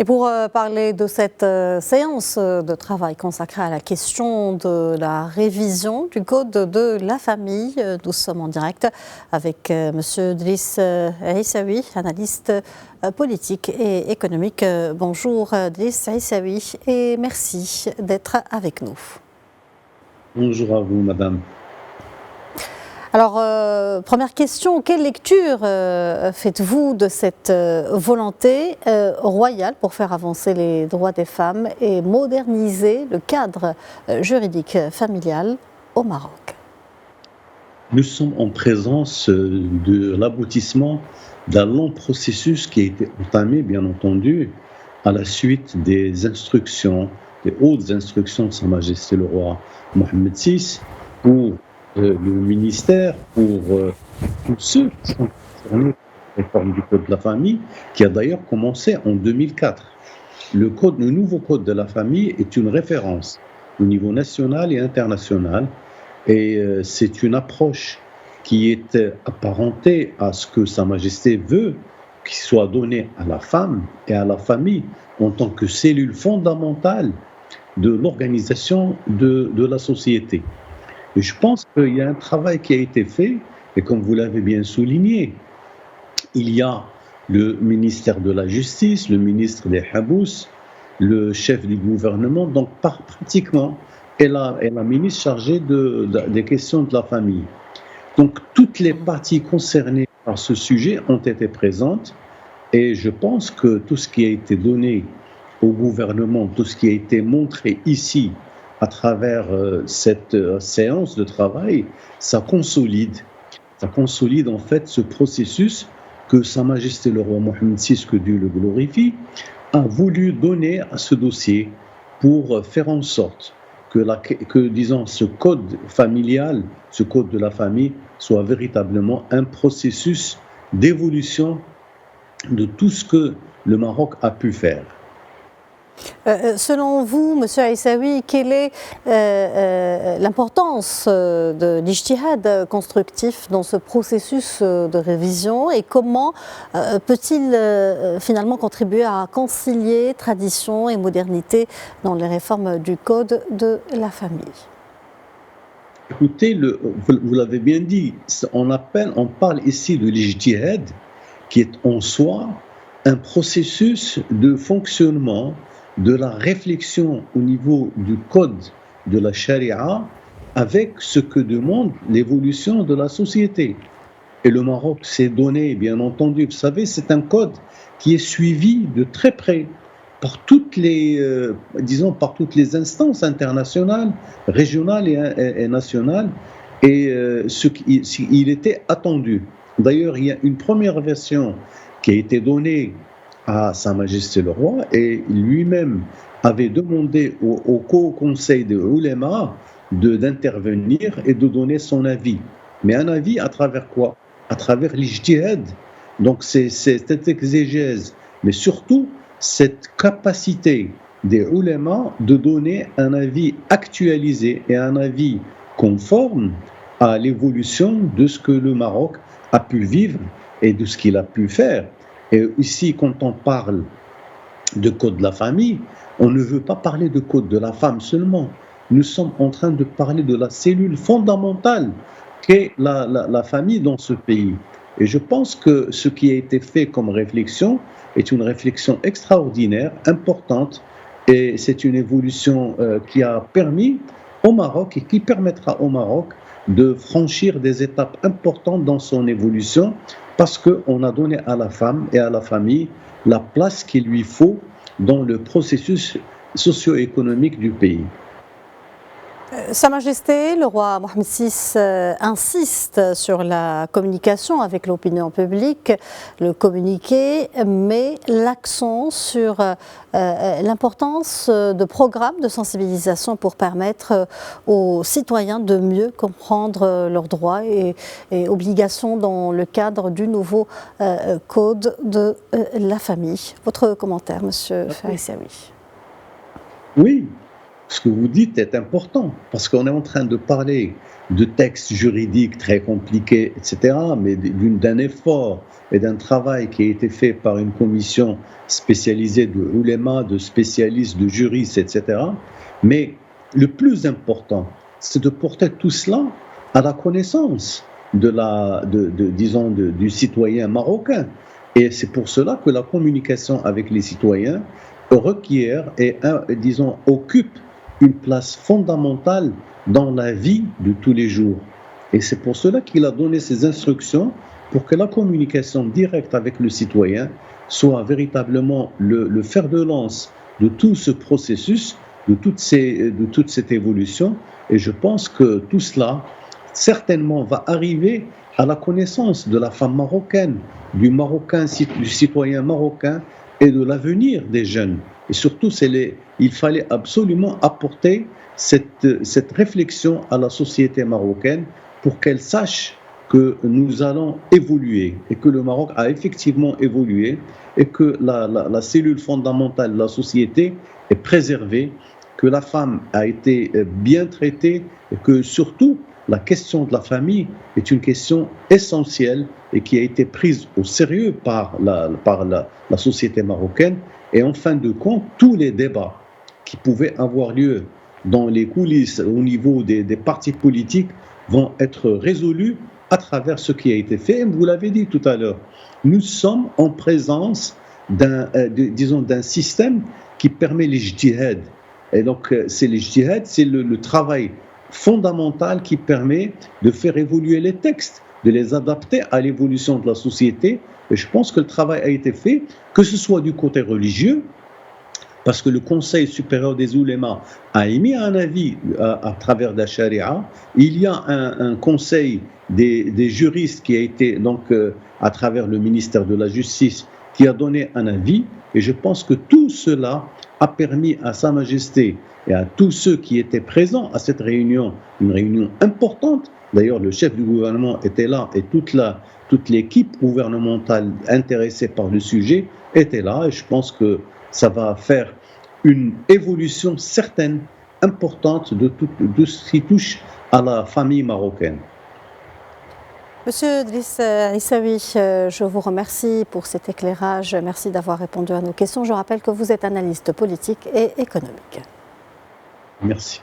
Et pour parler de cette séance de travail consacrée à la question de la révision du Code de la famille, nous sommes en direct avec M. Driss Aissaoui, analyste politique et économique. Bonjour Driss Aissaoui et merci d'être avec nous. Bonjour à vous, madame. Alors, première question, quelle lecture faites-vous de cette volonté royale pour faire avancer les droits des femmes et moderniser le cadre juridique familial au Maroc? Nous sommes en présence de l'aboutissement d'un long processus qui a été entamé, bien entendu, à la suite des instructions, des hautes instructions de Sa Majesté le roi Mohammed VI pour le ministère, pour tous ceux qui sont concernés par la réforme du Code de la famille, qui a d'ailleurs commencé en 2004. Le nouveau Code de la famille est une référence au niveau national et international, et c'est une approche qui est apparentée à ce que Sa Majesté veut qu'il soit donné à la femme et à la famille en tant que cellule fondamentale de l'organisation de la société. Et je pense qu'il y a un travail qui a été fait, et comme vous l'avez bien souligné, il y a le ministère de la Justice, le ministre des Habous, le chef du gouvernement, donc pratiquement, et la ministre chargée des questions de la famille. Donc toutes les parties concernées par ce sujet ont été présentes, et je pense que tout ce qui a été donné au gouvernement, tout ce qui a été montré ici, à travers cette séance de travail, ça consolide en fait ce processus que Sa Majesté le roi Mohammed VI, que Dieu le glorifie, a voulu donner à ce dossier pour faire en sorte que disons, ce code familial, ce code de la famille, soit véritablement un processus d'évolution de tout ce que le Maroc a pu faire. Selon vous, M. Aissaoui, quelle est l'importance de l'ijtihad constructif dans ce processus de révision et comment peut-il finalement contribuer à concilier tradition et modernité dans les réformes du Code de la famille? Écoutez, vous l'avez bien dit, on parle ici de l'ijtihad qui est en soi un processus de fonctionnement de la réflexion au niveau du code de la charia avec ce que demande l'évolution de la société. Et le Maroc s'est donné, bien entendu, vous savez, c'est un code qui est suivi de très près par toutes les, par toutes les instances internationales, régionales et nationales, et il était attendu. D'ailleurs, il y a une première version qui a été donnée à Sa Majesté le roi, et lui-même avait demandé au conseil des oulémas d'intervenir et de donner son avis. Mais un avis à travers quoi? À travers l'ijtihad. Donc c'est cette exégèse, mais surtout cette capacité des oulémas de donner un avis actualisé et un avis conforme à l'évolution de ce que le Maroc a pu vivre et de ce qu'il a pu faire. Et ici, quand on parle de code de la famille, on ne veut pas parler de code de la femme seulement. Nous sommes en train de parler de la cellule fondamentale qu'est la famille dans ce pays. Et je pense que ce qui a été fait comme réflexion est une réflexion extraordinaire, importante, et c'est une évolution qui a permis au Maroc et qui permettra au Maroc de franchir des étapes importantes dans son évolution, parce qu'on a donné à la femme et à la famille la place qu'il lui faut dans le processus socio-économique du pays. Sa Majesté, le roi Mohammed VI, insiste sur la communication avec l'opinion publique. Le communiqué met l'accent sur l'importance de programmes de sensibilisation pour permettre aux citoyens de mieux comprendre leurs droits et obligations dans le cadre du nouveau Code de la famille. Votre commentaire, M. Aissaoui? Oui. ce que vous dites est important, parce qu'on est en train de parler de textes juridiques très compliqués, etc., mais d'un effort et d'un travail qui a été fait par une commission spécialisée de oulémas, de spécialistes, de juristes, etc. Mais le plus important, c'est de porter tout cela à la connaissance du citoyen marocain. Et c'est pour cela que la communication avec les citoyens requiert et, occupe une place fondamentale dans la vie de tous les jours. Et c'est pour cela qu'il a donné ces instructions pour que la communication directe avec le citoyen soit véritablement le fer de lance de tout ce processus, de toute cette évolution. Et je pense que tout cela, certainement, va arriver à la connaissance de la femme marocaine, du citoyen marocain et de l'avenir des jeunes. Et surtout, il fallait absolument apporter cette réflexion à la société marocaine pour qu'elle sache que nous allons évoluer et que le Maroc a effectivement évolué et que la cellule fondamentale de la société est préservée, que la femme a été bien traitée et que surtout la question de la famille est une question essentielle et qui a été prise au sérieux par la société marocaine. Et en fin de compte, tous les débats qui pouvaient avoir lieu dans les coulisses au niveau des partis politiques vont être résolus à travers ce qui a été fait. Et vous l'avez dit tout à l'heure, nous sommes en présence d'un système qui permet l'ijtihad. Et donc, c'est l'ijtihad, c'est le travail fondamental qui permet de faire évoluer les textes, de les adapter à l'évolution de la société. Et je pense que le travail a été fait, que ce soit du côté religieux, parce que le Conseil supérieur des oulémas a émis un avis à travers la charia. Il y a un conseil des juristes qui a été, donc, à travers le ministère de la Justice, qui a donné un avis. Et je pense que tout cela a permis à Sa Majesté et à tous ceux qui étaient présents à cette réunion, une réunion importante. D'ailleurs, le chef du gouvernement était là et toute l'équipe gouvernementale intéressée par le sujet était là. Et je pense que ça va faire une évolution certaine, importante de ce qui touche à la famille marocaine. Monsieur Driss Aissaoui, je vous remercie pour cet éclairage. Merci d'avoir répondu à nos questions. Je rappelle que vous êtes analyste politique et économique. Merci.